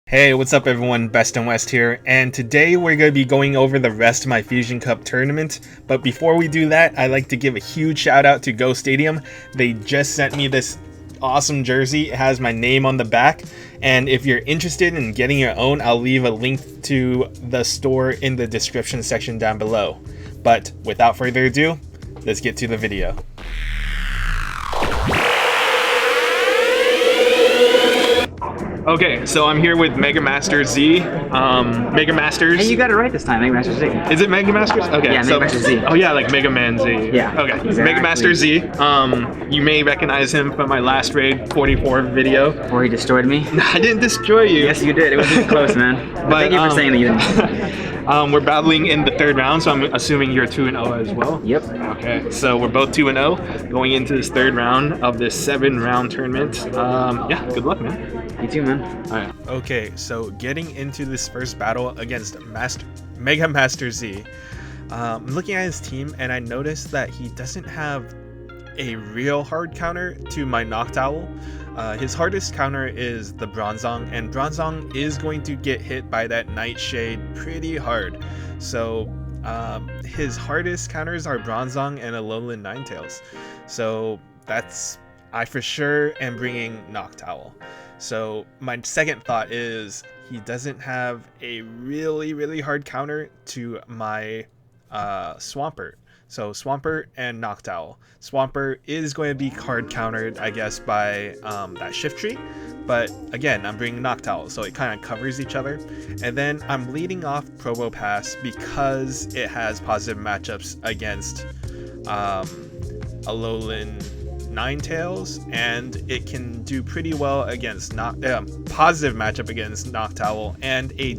Hey, what's up everyone, Best and West here, and today we're going to be going over the rest of my Fusion Cup tournament, but before we do that, I'd like to give a huge shout out to Go Stadium. They just sent me this awesome jersey. It has my name on the back, and if you're interested in getting your own, I'll leave a link to the store in the description section down below. But without further ado, let's get to the video. Okay, so I'm here with Mega Master Z. Mega Masters. Hey, you got it right this time, Mega Master Z. Is it Mega Masters? Okay. Yeah, Mega Master Z. Oh yeah, like Mega Man Z. Yeah. Okay. Exactly. Mega Master Z. You may recognize him from my last Raid44 video. Where he destroyed me? I didn't destroy you. Yes, you did. It was close, man. But thank you for saying that you didn't. We're battling in the third round, so I'm assuming you're 2-0 as well. Yep. Okay, so we're both 2-0 going into this third round of this 7-round tournament. Yeah, good luck, man. You too, man. All right. Okay, so getting into this first battle against Mega Master Z. I'm looking at his team and I noticed that he doesn't have a real hard counter to my Noctowl. His hardest counter is the Bronzong, and Bronzong is going to get hit by that Nightshade pretty hard. So his hardest counters are Bronzong and Alolan Ninetales. So I for sure am bringing Noctowl. So my second thought is he doesn't have a really hard counter to my Swampert. So Swampert and Noctowl. Swampert is going to be hard countered, I guess, by that Shiftry. But again, I'm bringing Noctowl, so it kind of covers each other. And then I'm leading off Probopass because it has positive matchups against Alolan Ninetales, and it can do pretty well against positive matchup against Noctowl, and a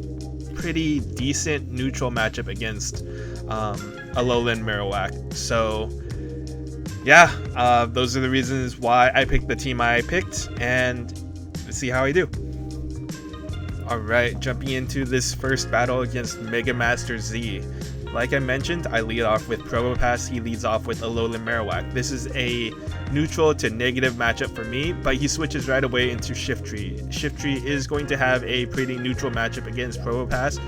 pretty decent neutral matchup against Alolan Marowak. So yeah, those are the reasons why I picked the team I picked, and let's see how I do. Alright, jumping into this first battle against Mega Master Z. Like I mentioned, I lead off with Probopass, he leads off with Alolan Marowak. This is a neutral to negative matchup for me, but he switches right away into Shiftry. Shiftry is going to have a pretty neutral matchup against Probopass.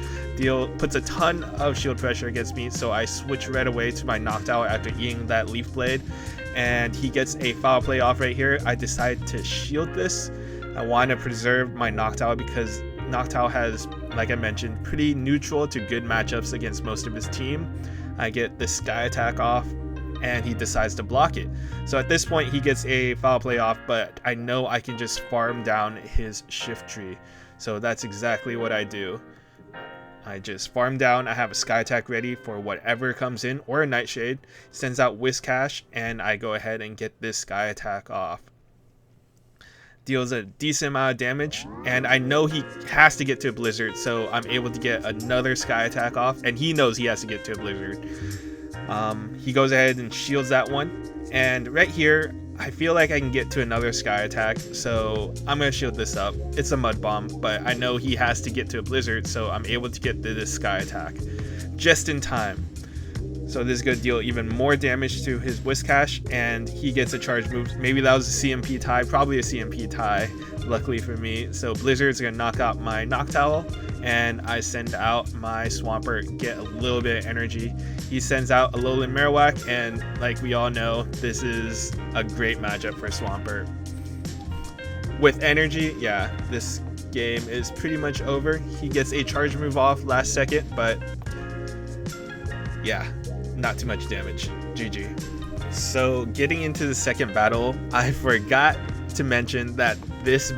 Puts a ton of shield pressure against me, so I switch right away to my Noctowl after eating that Leaf Blade, and he gets a foul play off right here. I decide to shield this. I want to preserve my Noctowl because Noctowl has, like I mentioned, pretty neutral to good matchups against most of his team. I get the Sky Attack off, and he decides to block it. So at this point, he gets a foul play off, but I know I can just farm down his Shiftry. So that's exactly what I do. I just farm down, I have a Sky Attack ready for whatever comes in, or a Nightshade, sends out Whiscash, and I go ahead and get this Sky Attack off. Deals a decent amount of damage, and I know he has to get to a Blizzard, so I'm able to get another Sky Attack off, and he knows he has to get to a Blizzard. He goes ahead and shields that one, and right here I feel like I can get to another Sky Attack, so I'm going to shield this up. It's a Mud Bomb, but I know he has to get to a Blizzard, so I'm able to get to this Sky Attack just in time. So this is going to deal even more damage to his Whiscash, and he gets a charge move. Maybe that was a CMP tie, probably a CMP tie, luckily for me. So Blizzard's going to knock out my Noctowl, and I send out my Swampert, get a little bit of energy. He sends out Alolan Marowak, and like we all know, this is a great matchup for Swampert. With energy, yeah, this game is pretty much over. He gets a charge move off last second, but yeah, not too much damage. GG. So getting into the second battle, I forgot to mention that this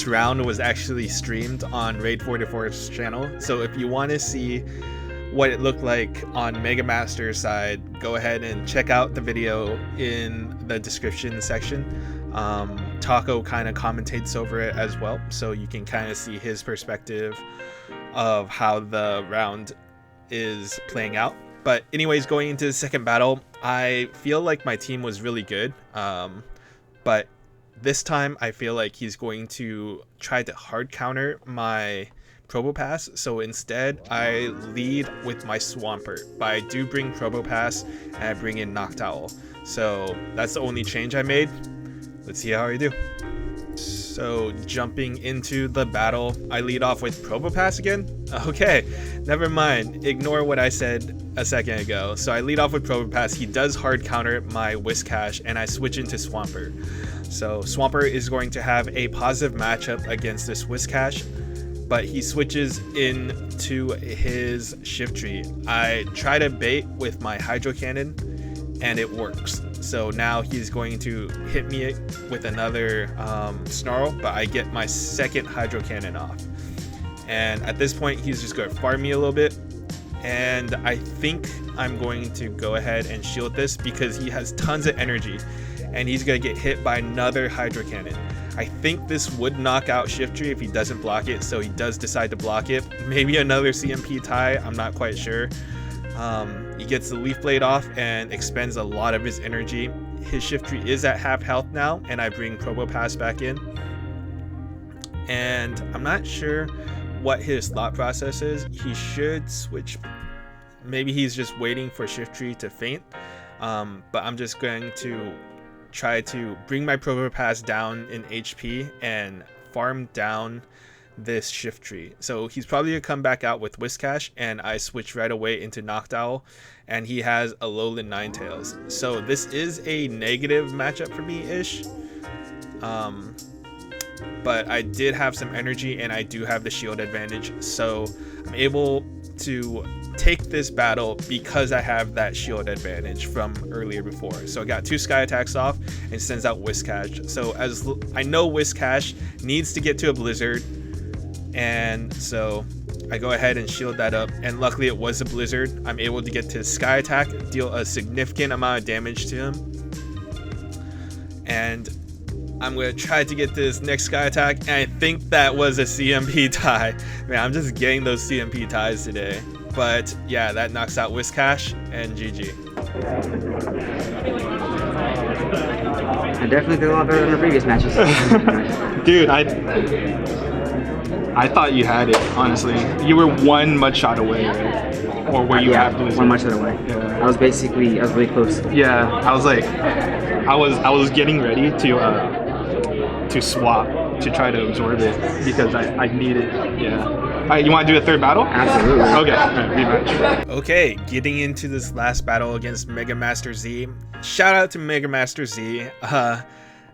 round was actually streamed on Raid44's channel. So if you want to see what it looked like on Mega Master's side, go ahead and check out the video in the description section. Taco kind of commentates over it as well, so you can kind of see his perspective of how the round is playing out. But anyways, going into the second battle, I feel like my team was really good, but this time I feel like he's going to try to hard counter my Probopass, so instead I lead with my Swampert, but I do bring Probopass and I bring in Noctowl. So that's the only change I made. Let's see how I do. So jumping into the battle, I lead off with Probopass again. Okay, never mind. Ignore what I said a second ago. So I lead off with Probopass. He does hard counter my Whiscash, and I switch into Swampert. So Swampert is going to have a positive matchup against this Whiscash, but he switches into his Shiftry. I try to bait with my Hydro Cannon, and it works. So now he's going to hit me with another Snarl, but I get my second Hydro Cannon off. And at this point, he's just going to farm me a little bit. And I think I'm going to go ahead and shield this because he has tons of energy. And he's going to get hit by another Hydro Cannon. I think this would knock out Shiftry if he doesn't block it, so he does decide to block it. Maybe another CMP tie, I'm not quite sure. He gets the Leaf Blade off and expends a lot of his energy. His Shiftry is at half health now, and I bring Probopass back in. And I'm not sure what his thought process is. He should switch. Maybe he's just waiting for Shiftry to faint. But I'm just going to try to bring my Probopass down in HP and farm down this Shiftry. So he's probably gonna come back out with Whiscash, and I switch right away into Noctowl, and he has a Alolan Ninetales. So this is a negative matchup for me ish. But I did have some energy, and I do have the shield advantage, so I'm able to take this battle because I have that shield advantage from earlier before. So I got 2 Sky Attacks off and sends out Whiscash. So as I know Whiscash needs to get to a Blizzard, and so I go ahead and shield that up, and luckily it was a Blizzard. I'm able to get to Sky Attack, deal a significant amount of damage to him, and I'm going to try to get this next Sky Attack, and I think that was a CMP tie. Man, I'm just getting those CMP ties today. But yeah, that knocks out Whiscash, and GG. I definitely did a lot better than the previous matches. Dude, I thought you had it, honestly. You were one mud shot away, right? Or were you have Blizzard? One mud shot away. Yeah. I was really close. Yeah, I was like, I was getting ready to swap to try to absorb it because I need it. Yeah. All right, you want to do a third battle? Absolutely. Okay, all right, rematch. Okay, getting into this last battle against Mega Master Z. Shout out to Mega Master Z. I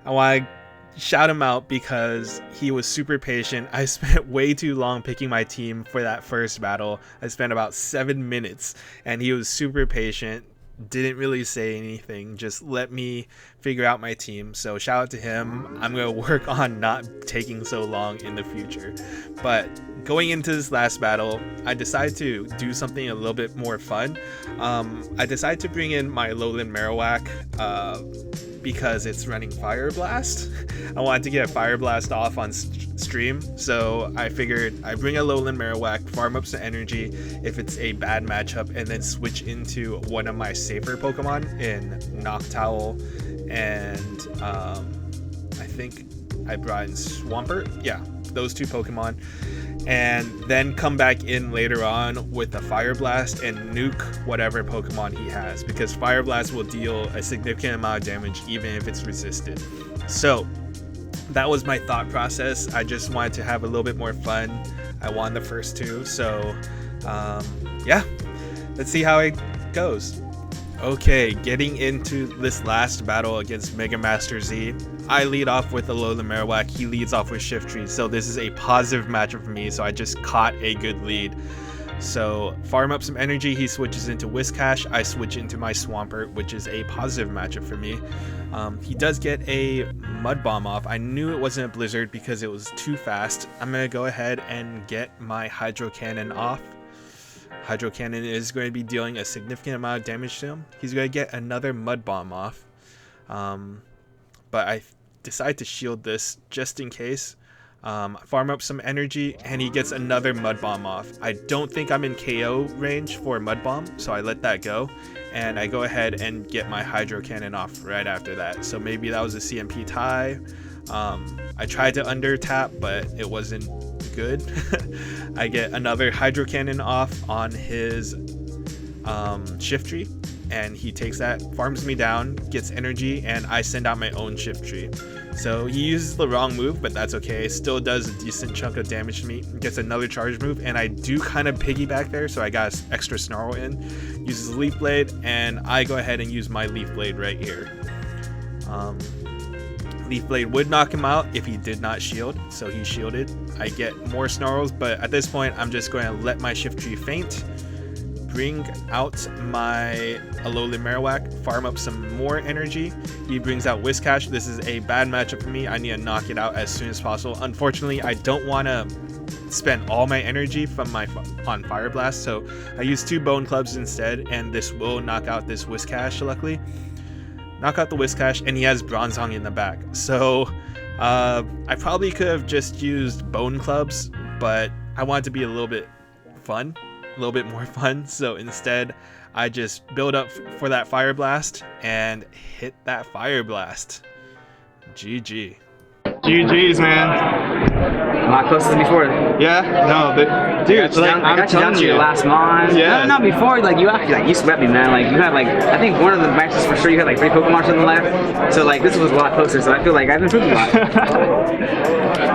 want to shout him out because he was super patient. I spent way too long picking my team for that first battle. I spent about 7 minutes, and he was super patient. Didn't really say anything, just let me figure out my team. So shout out to him. I'm gonna work on not taking so long in the future. But going into this last battle, I decided to do something a little bit more fun. I decided to bring in my Alolan Marowak because it's running Fire Blast. I wanted to get Fire Blast off on stream, so I figured I bring a Alolan Marowak, farm up some energy if it's a bad matchup, and then switch into one of my safer Pokemon in Noctowl, and I think I brought in Swampert. Yeah, those 2 Pokemon. And then come back in later on with a Fire Blast and nuke whatever Pokemon he has, because Fire Blast will deal a significant amount of damage even if it's resisted. So that was my thought process. I just wanted to have a little bit more fun. I won the first 2, so yeah, let's see how it goes. Okay, getting into this last battle against Mega Master Z, I lead off with Alolan Marowak, he leads off with Shiftry, so this is a positive matchup for me, so I just caught a good lead. So farm up some energy, he switches into Whiscash, I switch into my Swampert, which is a positive matchup for me. He does get a Mud Bomb off. I knew it wasn't a Blizzard because it was too fast. I'm going to go ahead and get my Hydro Cannon off. Hydro Cannon is going to be dealing a significant amount of damage to him. He's going to get another Mud Bomb off. But I decide to shield this just in case. Farm up some energy, and he gets another Mud Bomb off. I don't think I'm in KO range for Mud Bomb, so I let that go. And I go ahead and get my Hydro Cannon off right after that. So maybe that was a CMP tie. I tried to under tap, but it wasn't good. I get another Hydro Cannon off on his Shiftry, and he takes that, farms me down, gets energy, and I send out my own shift tree. So he uses the wrong move, but that's okay. Still does a decent chunk of damage to me. Gets another charge move, and I do kind of piggyback there, so I got extra snarl in. Uses Leaf Blade, and I go ahead and use my Leaf Blade right here. Leaf Blade would knock him out if he did not shield, so he shielded. I get more snarls, but at this point, I'm just going to let my shift tree faint, bring out my Alolan Marowak, farm up some more energy. He brings out Whiscash. This is a bad matchup for me. I need to knock it out as soon as possible. Unfortunately, I don't want to spend all my energy from on Fire Blast, so I use 2 Bone Clubs instead, and this will knock out this Whiscash, luckily. Knock out the Whiscash, and he has Bronzong in the back. So I probably could have just used Bone Clubs, but I wanted to be a little bit fun, a little bit more fun. So instead, I just build up for that Fire Blast and hit that Fire Blast. GG. GG's, man. A lot closer than before. Yeah, no, but dude, I got you down to your last mon. Yeah. No, not before. Like you actually, like you swept me, man. Like you had like, I think one of the matches for sure you had like 3 Pokemon or something left. So like this was a lot closer. So I feel like I've improved a lot.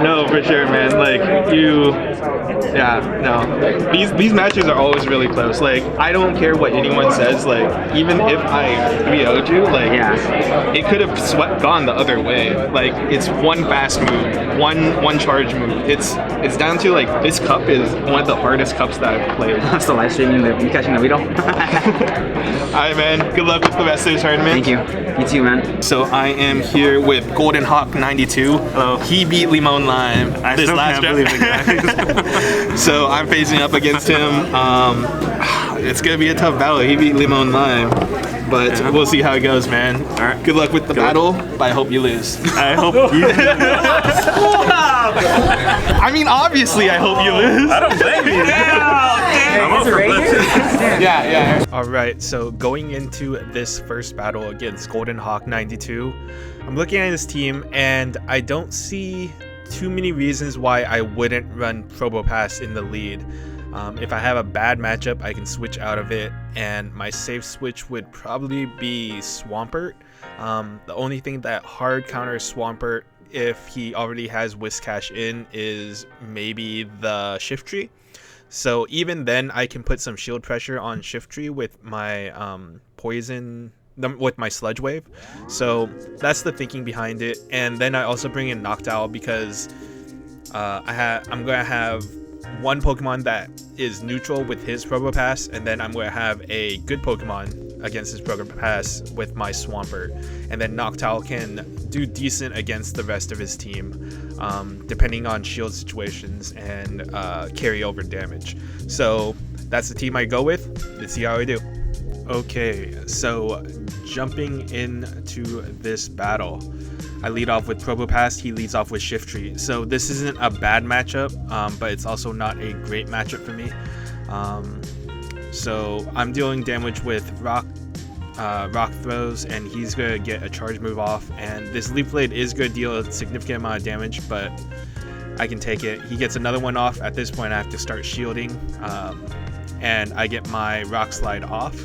No, for sure, man. Like you, yeah, no. These matches are always really close. Like I don't care what anyone says. Like even if I 3-0'd you, like it could have gone the other way. Like it's one fast move, one charge move. It's down to like this cup is one of the hardest cups that I've played. I'm still live streaming. You catching the video? Alright, man. Good luck with the rest of the tournament. Thank you. You too, man. So I am here with Golden Hawk 92. Hello. He beat Limon Lime this last can't believe it, guys. So I'm facing up against him. It's gonna be a tough battle. He beat Limon Lime, but we'll see how it goes, man. All right. Good luck with the battle, but I hope you lose. I hope you. I mean, obviously, I hope you lose. I don't blame you. Yeah. Alright, so going into this first battle against Golden Hawk 92, I'm looking at his team and I don't see too many reasons why I wouldn't run Probopass in the lead. If I have a bad matchup, I can switch out of it, and my safe switch would probably be Swampert. The only thing that hard counters Swampert if he already has Whiscash in is maybe the Shift Tree. So even then, I can put some shield pressure on Shift Tree with my with my Sludge Wave. So that's the thinking behind it. And then I also bring in Noctowl because I'm gonna have one Pokemon that is neutral with his Probopass, and then I'm going to have a good Pokemon against his Probopass with my Swampert, and then Noctowl can do decent against the rest of his team, depending on shield situations and carryover damage. So that's the team I go with. Let's see how I do. Okay, so jumping into this battle, I lead off with Probopass, he leads off with Shift Tree. So this isn't a bad matchup, but it's also not a great matchup for me. So I'm dealing damage with rock throws, and he's gonna get a charge move off, and this Leaf Blade is gonna deal a significant amount of damage, but I can take it. He gets another one off. At this point I have to start shielding, and I get my Rock Slide off,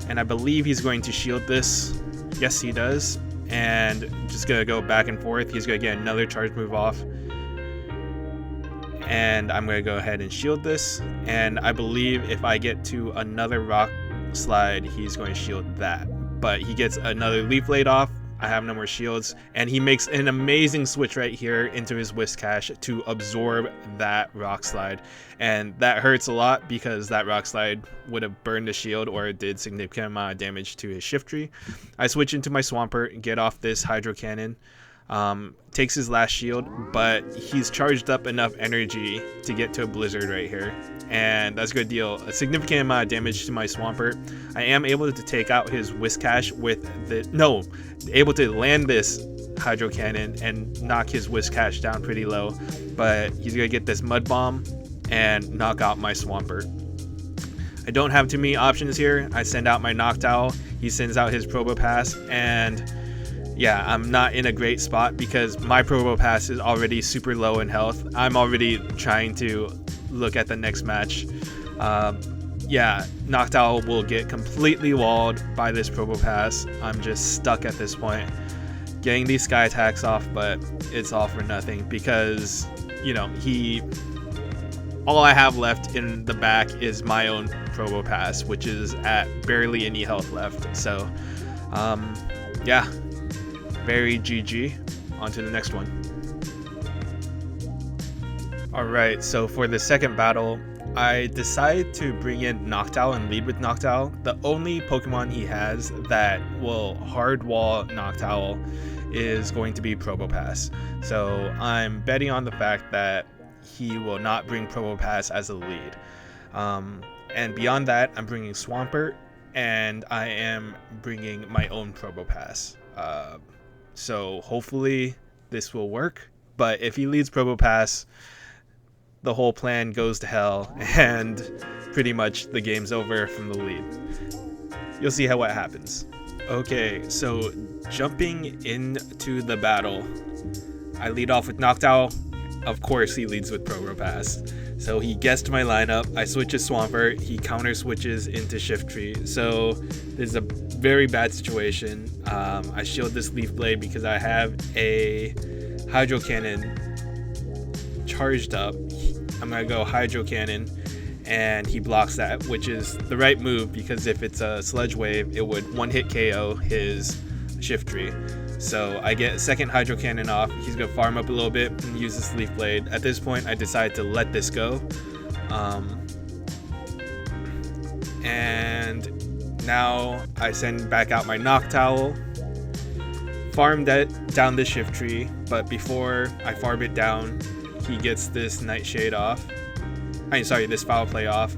and I believe he's going to shield this. Yes, he does. And just gonna go back and forth. He's gonna get another charge move off, and I'm gonna go ahead and shield this, and I believe if I get to another Rock Slide, he's going to shield that, but he gets another Leaf Blade off. I have no more shields, and he makes an amazing switch right here into his Whiscash to absorb that Rock Slide, and that hurts a lot because that Rock Slide would have burned a shield or it did significant amount of damage to his Shift Tree. I switch into my Swampert, get off this Hydro Cannon, takes his last shield, but he's charged up enough energy to get to a Blizzard right here, and that's going to deal a significant amount of damage to my Swampert. I am able to take out his Whiscash with able to land this Hydro Cannon and knock his Whiscash down pretty low, but he's going to get this Mud Bomb and knock out my Swampert. I don't have too many options here. I send out my Noctowl, he sends out his Probopass, and yeah, I'm not in a great spot because my Probopass is already super low in health. I'm already trying to look at the next match. yeah, Noctowl will get completely walled by this Probopass. I'm just stuck at this point. Getting these Sky attacks off, but it's all for nothing because, you know, all I have left in the back is my own Probopass, which is at barely any health left. So, yeah, very GG. On to the next one. Alright, so for the second battle, I decided to bring in Noctowl and lead with Noctowl. The only Pokemon he has that will hard wall Noctowl is going to be Probopass. So I'm betting on the fact that he will not bring Probopass as a lead. And beyond that, I'm bringing Swampert, and I am bringing my own Probopass. So hopefully this will work, but if he leads Probopass, the whole plan goes to hell, and pretty much the game's over from the lead. You'll see what happens. Okay, so jumping into the battle, I lead off with Noctowl. Of course he leads with Probopass. So he guessed my lineup. I switch to Swampert. He counter switches into Shiftry. So this is a very bad situation. I shield this Leaf Blade because I have a Hydro Cannon charged up. I'm gonna go Hydro Cannon, and he blocks that, which is the right move because if it's a Sludge Wave, it would one-hit KO his Shiftry. So I get a second Hydro Cannon off. He's gonna farm up a little bit and use this Leaf Blade. At this point, I decide to let this go. And now I send back out my Noctowl, farm down this Shiftry, but before I farm it down, he gets this Nightshade off. This Foul Play off.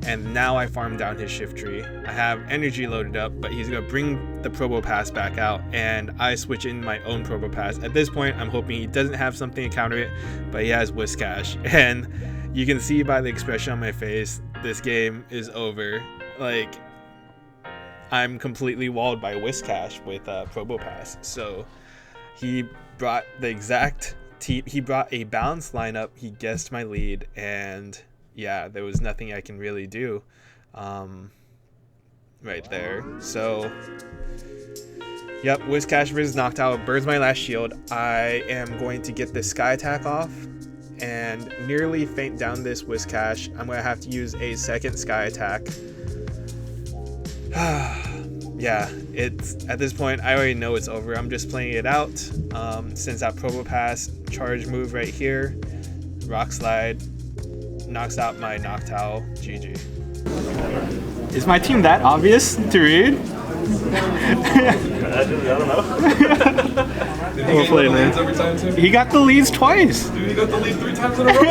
And now I farm down his Shiftry. I have energy loaded up, but he's gonna bring the Probopass back out, and I switch in my own Probopass. At this point, I'm hoping he doesn't have something to counter it, but he has Whiscash. And you can see by the expression on my face, this game is over. Like, I'm completely walled by Whiscash with Probopass. So he brought the exact he brought a balanced lineup. He guessed my lead, and yeah, there was nothing I can really do right there. So yep, Whiscash versus Noctowl burns my last shield. I am going to get this Sky attack off and nearly faint down this Whiscash. I'm going to have to use a second Sky attack. Yeah, it's at this point I already know it's over. I'm just playing it out. Since that Probopass charge move right here, Rock Slide knocks out my Noctowl. GG. Is my team that obvious to read? I don't know. We'll play, man. Every time too? He got the leads twice. Dude, he got the lead 3 times in a row.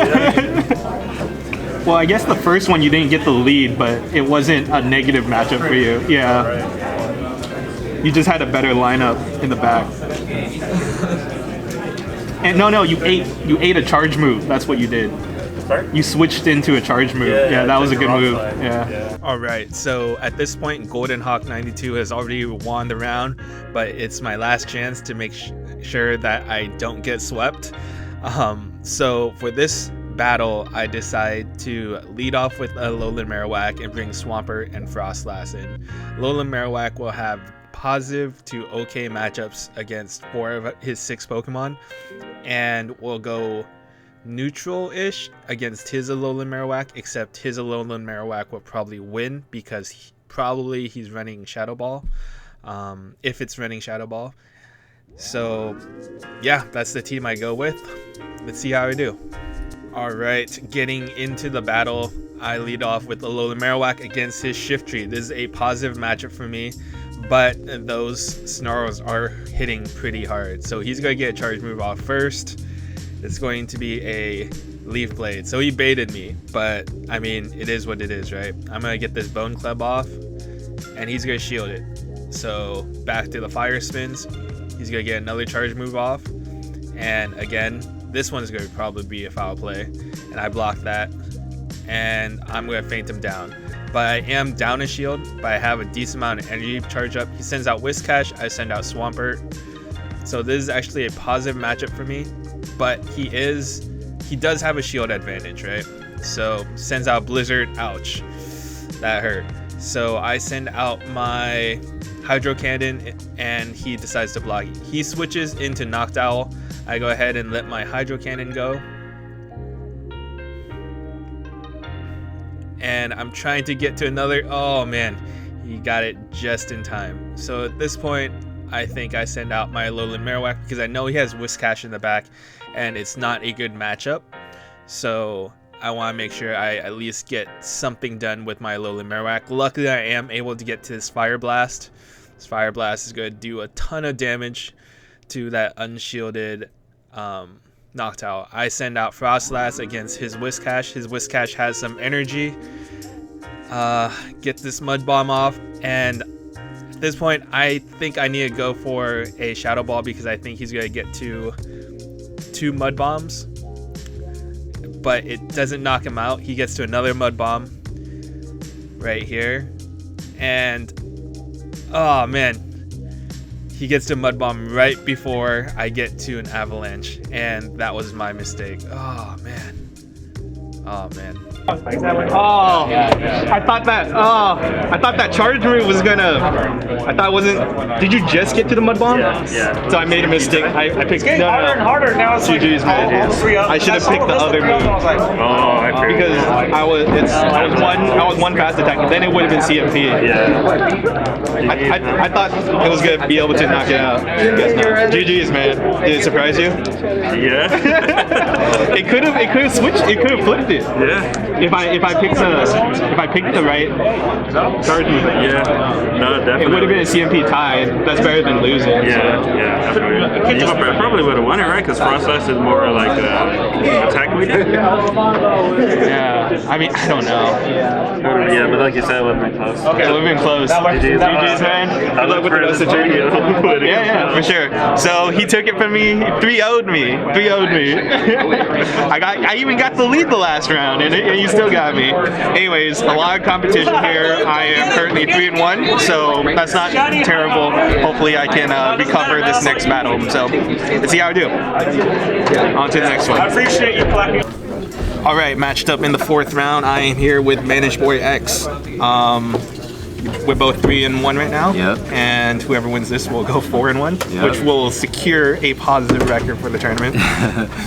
Well, I guess the first one you didn't get the lead, but it wasn't a negative matchup for you. Yeah. Right. You just had a better lineup in the back. And no, you ate a charge move. That's what you did. Sorry? You switched into a charge move. Yeah, that was a good move. Yeah. Alright, so at this point, Golden Hawk 92 has already won the round, but it's my last chance to make sure that I don't get swept. So for this battle, I decide to lead off with a Alolan Marowak and bring Swampert and Frostlass in. Alolan Marowak will have positive to okay matchups against 4 of his 6 Pokemon, and will go neutral-ish against his Alolan Marowak, except his Alolan Marowak will probably win because he's running Shadow Ball, if it's running Shadow Ball. So yeah, that's the team I go with. Let's see how I do. Alright, getting into the battle, I lead off with Alolan Marowak against his Shiftry. This is a positive matchup for me, but those Snarls are hitting pretty hard. So he's going to get a charge move off first. It's going to be a Leaf Blade. So he baited me, but I mean, it is what it is, right? I'm going to get this Bone Club off, and he's going to shield it. So back to the Fire Spins. He's going to get another charge move off, and again, this one's going to probably be a foul play, and I block that, and I'm going to feint him down. But I am down a shield, but I have a decent amount of energy charge up. He sends out Whiscash, I send out Swampert. So this is actually a positive matchup for me, but he does have a shield advantage, right? So sends out Blizzard, ouch. That hurt. So I send out my Hydro Cannon and he decides to block. He switches into Noctowl. I go ahead and let my Hydro Cannon go. And I'm trying to get to another. Oh man, he got it just in time. So at this point, I think I send out my Alolan Marowak because I know he has Whiscash in the back and it's not a good matchup. So I want to make sure I at least get something done with my Alolan Marowak. Luckily, I am able to get to this Fire Blast. This Fire Blast is going to do a ton of damage to that unshielded Noctowl. I send out Frostlass against his Whiscash. His Whiscash has some energy. Get this Mud Bomb off, and at this point, I think I need to go for a Shadow Ball because I think he's going to get to 2 Mud Bombs. But it doesn't knock him out. He gets to another Mud Bomb right here. And, oh man, he gets to Mud Bomb right before I get to an Avalanche. And that was my mistake. Oh man. Oh man. Oh, I thought that charge move was gonna. I thought it wasn't. Did you just get to the Mud Bomb? Yeah. So I made a mistake. I picked. Getting harder and harder now. It's like GG's, man. all 3 up. I should have picked the other move. Because I was one fast attack. Then it would have been CMP. Yeah. I thought it was gonna be able to knock it out. GG's, man. Did it surprise you? Yeah. It could have switched. It could have flipped it. Yeah. If I picked the right charge move. Yeah. No, definitely. It would have been a CMP tie. That's better than losing. Yeah. You probably would have won it, right? Because Frostlass is more like attack weighted. Yeah. I mean, I don't know. Yeah, but like you said, it would have been close. Okay. It would have been close. GG's, man. Good luck with the rest of the journey. Yeah, for sure. So he took it from me. 3-0'd me. I even got the lead the last round, and you still got me. Anyways, a lot of competition here. I am currently 3-1, so that's not terrible. Hopefully, I can recover this next battle. So let's see how I do. On to the next one. I appreciate you clapping. All right, matched up in the 4th round. I am here with Managed Boy X. We're both 3-1 right now. Yep. And whoever wins this will go 4-1, Yep. which will secure a positive record for the tournament.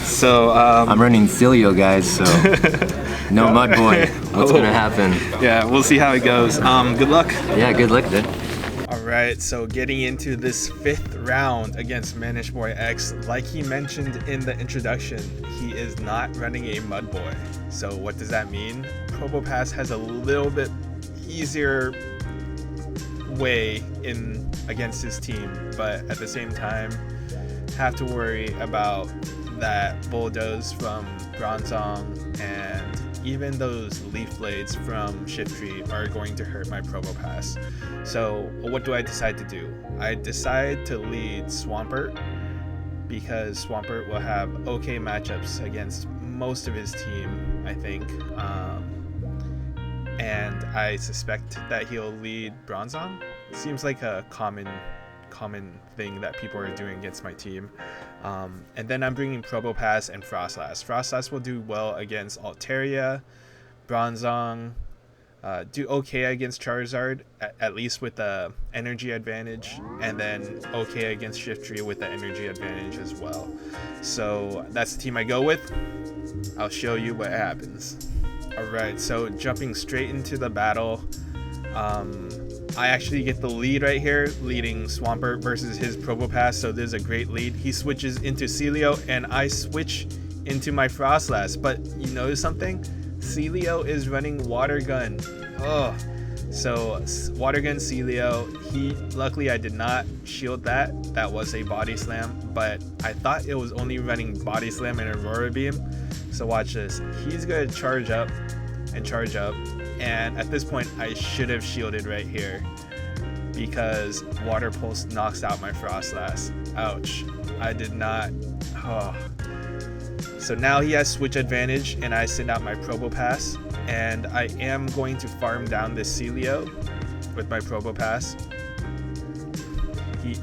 So I'm running Celio, guys, so no Mud Boy. What's gonna happen? yeah, we'll see how it goes. Good luck. Yeah, good luck, dude. Alright, so getting into this 5th round against Managed Boy X, like he mentioned in the introduction, he is not running a Mud Boy. So what does that mean? Probopass has a little bit easier way in against his team, but at the same time have to worry about that Bulldoze from Bronzong and even those Leaf Blades from Shiftry are going to hurt my Probopass. So what do I decide to do? I decide to lead Swampert because Swampert will have okay matchups against most of his team, I think. And I suspect that he'll lead Bronzong. Seems like a common thing that people are doing against my team. And then I'm bringing Probopass and Frostlass. Frostlass will do well against Altaria, Bronzong, do okay against Charizard, at least with the energy advantage, and then okay against Shiftry with the energy advantage as well. So that's the team I go with. I'll show you what happens. Alright, so jumping straight into the battle, I actually get the lead right here, leading Swampert versus his Probopass, so there's a great lead. He switches into Celio, and I switch into my Frostlass, but you notice something? Celio is running Water Gun. Oh, so Water Gun Celio, luckily I did not shield that. That was a Body Slam, but I thought it was only running Body Slam and Aurora Beam. So watch this. He's gonna charge up, and at this point I should have shielded right here because Water Pulse knocks out my Frostlass. Ouch. I did not. Oh. So now he has switch advantage, and I send out my Probopass, and I am going to farm down this Celio with my Probopass.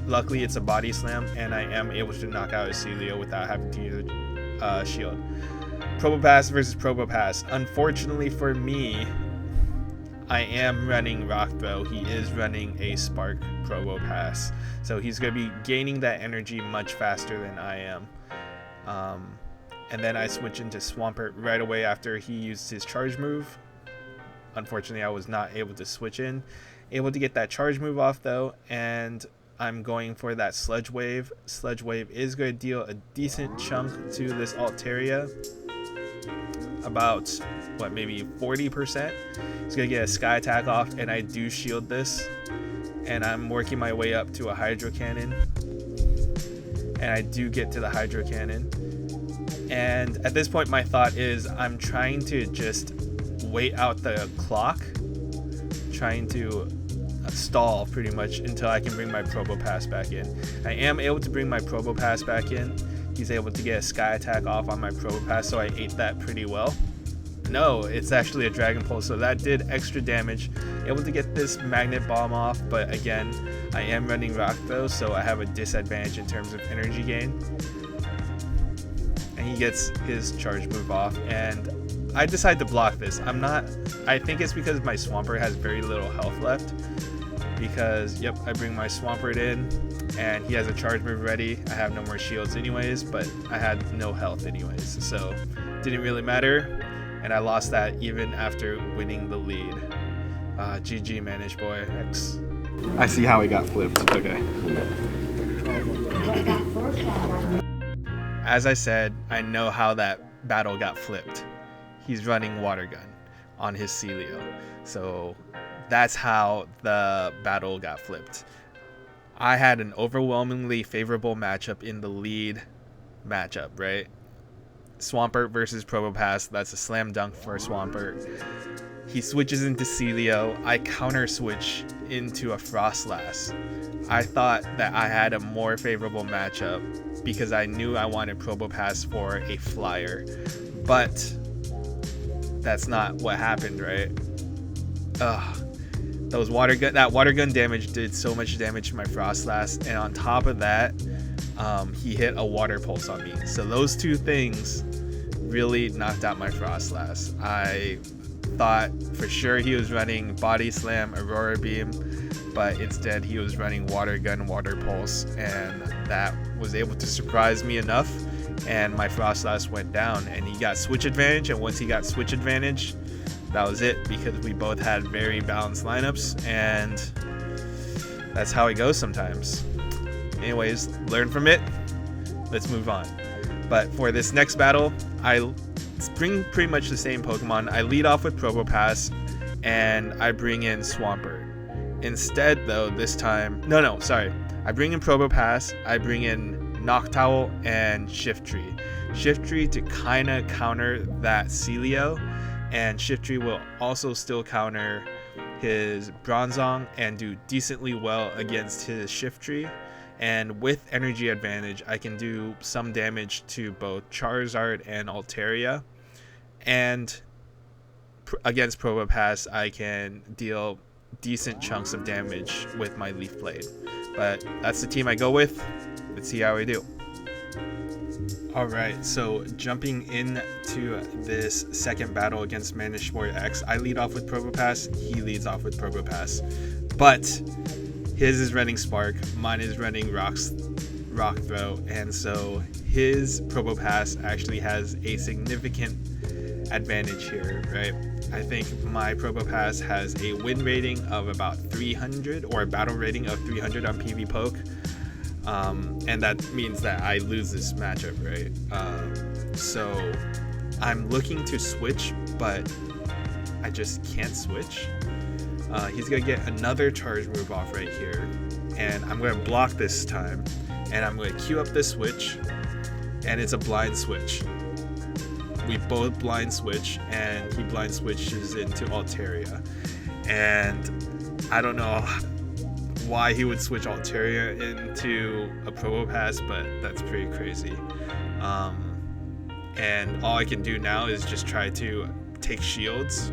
Luckily it's a Body Slam, and I am able to knock out his Celio without having to use shield. Probopass versus Probopass. Unfortunately for me, I am running Rock Throw. He is running a Spark Probopass. So he's going to be gaining that energy much faster than I am. And then I switch into Swampert right away after he used his charge move. Unfortunately, I was not able to switch in. Able to get that charge move off though, and I'm going for that Sludge Wave. Sludge Wave is going to deal a decent chunk to this Altaria. About, what, maybe 40%. He's going to get a Sky Attack off, and I do shield this. And I'm working my way up to a Hydro Cannon. And I do get to the Hydro Cannon. And at this point, my thought is I'm trying to just wait out the clock. Trying to stall pretty much until I can bring my Probopass back in. I am able to bring my Probopass back in. He's able to get a Sky Attack off on my Probopass, so I ate that pretty well. No, it's actually a Dragon Pulse, so that did extra damage. Able to get this Magnet Bomb off, but again, I am running Rock though, so I have a disadvantage in terms of energy gain. And he gets his charge move off, and I decide to block this. I think it's because my Swampert has very little health left. Because, yep, I bring my Swampert in, and he has a charge move ready. I have no more shields anyways, but I had no health anyways, so didn't really matter. And I lost that even after winning the lead. GG, Manish Boy X. I see how he got flipped. Okay. As I said, I know how that battle got flipped. He's running Water Gun on his Celio. So that's how the battle got flipped. I had an overwhelmingly favorable matchup in the lead matchup, right? Swampert versus Probopass. That's a slam dunk for Swampert. He switches into Celio. I counter switch into a Frostlass. I thought that I had a more favorable matchup because I knew I wanted Probopass for a flyer. But that's not what happened, right? That water gun damage did so much damage to my Frostlass, and on top of that, he hit a Water Pulse on me. So those two things really knocked out my Frostlass. I thought for sure he was running Body Slam, Aurora Beam, but instead he was running Water Gun, Water Pulse, and that was able to surprise me enough, and my Frostlass went down, and he got switch advantage, and once he got switch advantage, that was it, because we both had very balanced lineups, and that's how it goes sometimes. Anyways, learn from it. Let's move on. But for this next battle, I bring pretty much the same Pokemon. I lead off with Probopass, and I bring in Swampert. Instead, though, this time... I bring in Probopass, I bring in Noctowl, and Shiftry. Shiftry to kind of counter that Celio, and Shiftry will also still counter his Bronzong and do decently well against his Shiftry. And with energy advantage, I can do some damage to both Charizard and Altaria. And against Probopass, I can deal decent chunks of damage with my Leaf Blade. But that's the team I go with. Let's see how we do. Alright, so jumping into this second battle against Manish Boy X, I lead off with Probopass, he leads off with Probopass. But his is running Spark, mine is running Rock Throw, and so his Probopass actually has a significant advantage here, right? I think my Probopass has a win rating of about 300, or a battle rating of 300 on PV Poke. And that means that I lose this matchup, right? So I'm looking to switch, but I just can't switch. He's gonna get another charge move off right here, and I'm gonna block this time, and I'm gonna queue up this switch, and it's a blind switch. We both blind switch, and he blind switches into Altaria, and I don't know why he would switch Altaria into a Probopass, but that's pretty crazy. And all I can do now is just try to take shields.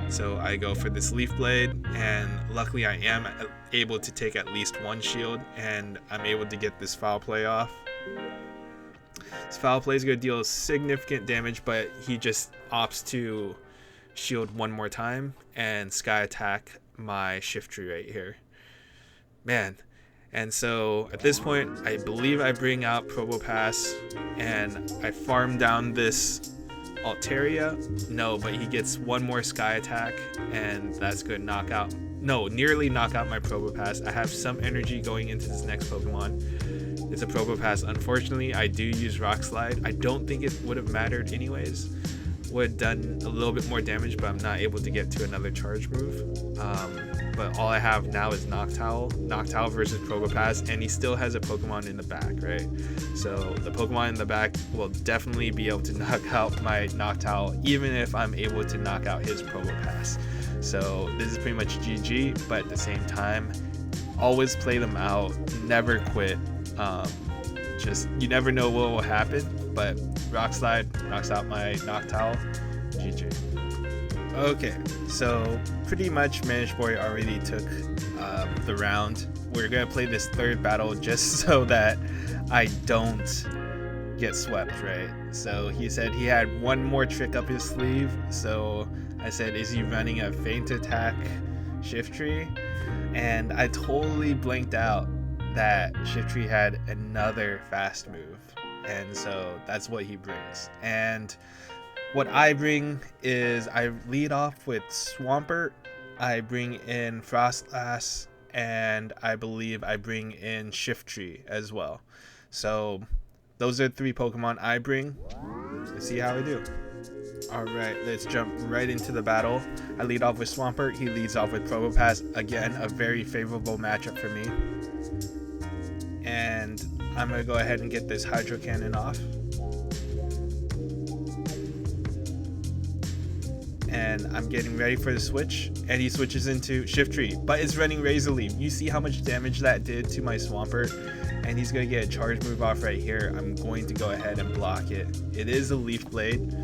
So I go for this Leaf Blade, and luckily I am able to take at least one shield, and I'm able to get this Foul Play off. This Foul Play is going to deal significant damage, but he just opts to shield one more time and sky attack my shift tree right here. Man. And so at this point, I believe I bring out Probopass and I farm down this Altaria. No, but he gets one more sky attack and that's good. Nearly knock out my Probopass. I have some energy going into this next Pokemon. It's a Probopass. Unfortunately, I do use Rock Slide. I don't think it would have mattered anyways. Would have done a little bit more damage, but I'm not able to get to another charge move. But all I have now is Noctowl versus Probopass, and he still has a Pokemon in the back, right? So the Pokemon in the back will definitely be able to knock out my Noctowl, even if I'm able to knock out his Probopass. So this is pretty much GG, but at the same time, always play them out, never quit. Just, you never know what will happen, but Rock Slide knocks out my Noctowl. GG. Okay, so pretty much Managed Boy already took the round. We're gonna play this third battle just so that I don't get swept, right? So he said he had one more trick up his sleeve. So I said, is he running a feint attack shift tree? And I totally blanked out that shift tree had another fast move, and so that's what he brings. And what I bring is I lead off with Swampert, I bring in Frostlass, and I believe I bring in Shift Tree as well. So those are 3 Pokemon I bring. Let's see how I do. Alright, let's jump right into the battle. I lead off with Swampert, he leads off with Probopass. Again, a very favorable matchup for me. And I'm going to go ahead and get this Hydro Cannon off. And I'm getting ready for the switch, and he switches into Shift Tree, but it's running Razor Leaf. You see how much damage that did to my Swampert, and he's going to get a charge move off right here. I'm going to go ahead and block it. It is a Leaf Blade.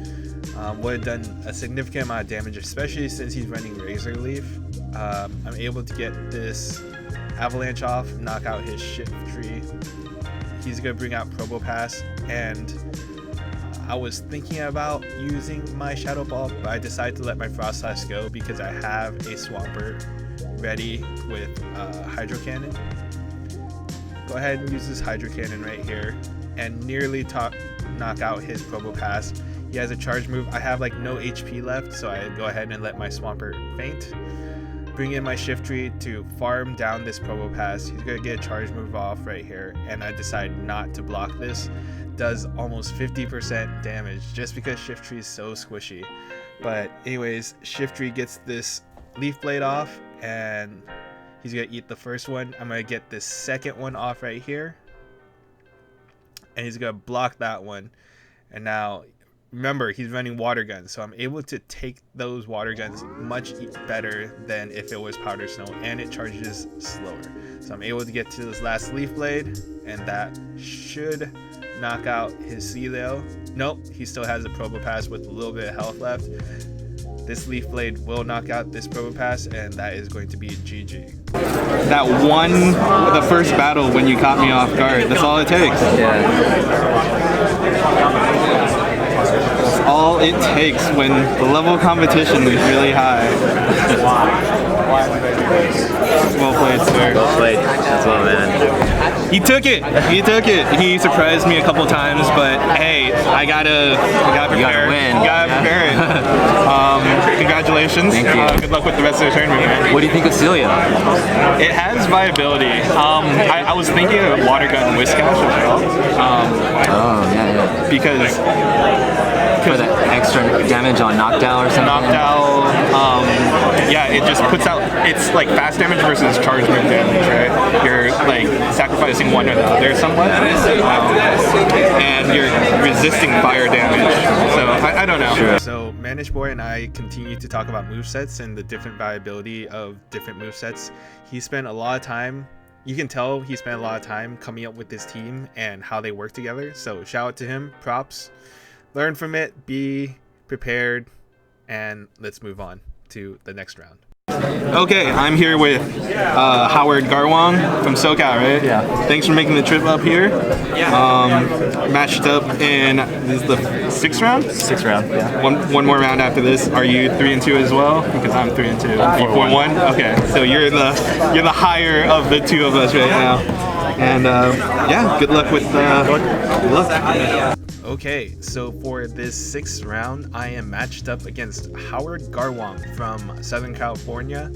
Would have done a significant amount of damage, especially since he's running Razor Leaf. I'm able to get this Avalanche off, knock out his Shift Tree. He's going to bring out Probopass, and I was thinking about using my Shadow Ball, but I decided to let my Frostlass go because I have a Swampert ready with Hydro Cannon. Go ahead and use this Hydro Cannon right here and nearly knock out his Probopass. He has a charge move. I have like no HP left, so I go ahead and let my Swampert faint. Bring in my Shift Tree to farm down this Probopass. He's going to get a charge move off right here, and I decide not to block this. Does almost 50% damage just because Shift Tree is so squishy. But anyways, Shift Tree gets this Leaf Blade off, and he's going to eat the first one. I'm going to get this second one off right here, and he's going to block that one. And now remember, he's running water guns, so I'm able to take those water guns much better than if it was powder snow, and it charges slower. So I'm able to get to this last Leaf Blade, and that should knock out his Sealeo. Nope, he still has a Probopass with a little bit of health left. This Leaf Blade will knock out this Probopass, and that is going to be a GG. That won the first battle when you caught me off guard. That's all it takes. That's all it takes when the level of competition is really high. Well played, sir. Well played as well, man. He took it. He took it. He surprised me a couple times, but hey, I gotta prepare. You gotta win. Gotta prepare it. Congratulations. Thank you. Good luck with the rest of the tournament, man. What do you think of Celia? It has viability. I was thinking of Water Gun Whiskash as well. Oh, yeah. Because For the extra damage on Noctowl or something? Noctowl, yeah, it just puts out, it's like fast damage versus charge move damage, right? You're like sacrificing one or the other somewhat, and you're resisting fire damage. So I don't know. Sure. So Managed Boy and I continue to talk about movesets and the different viability of different movesets. He spent a lot of time, you can tell he spent a lot of time coming up with this team and how they work together. So shout out to him, props. Learn from it, be prepared, and let's move on to the next round. Okay, I'm here with Howard Garwong from SoCal, right? Yeah. Thanks for making the trip up here. Yeah. Matched up in, this is the 6th round? 6th round. Yeah. One more round after this. Are you 3-2 as well? Because I'm 3-2. Are you 4-1? Okay, so you're the higher of the two of us right now. And yeah, good luck with good luck. Okay, so for this 6th round, I am matched up against Howard Garwong from Southern California.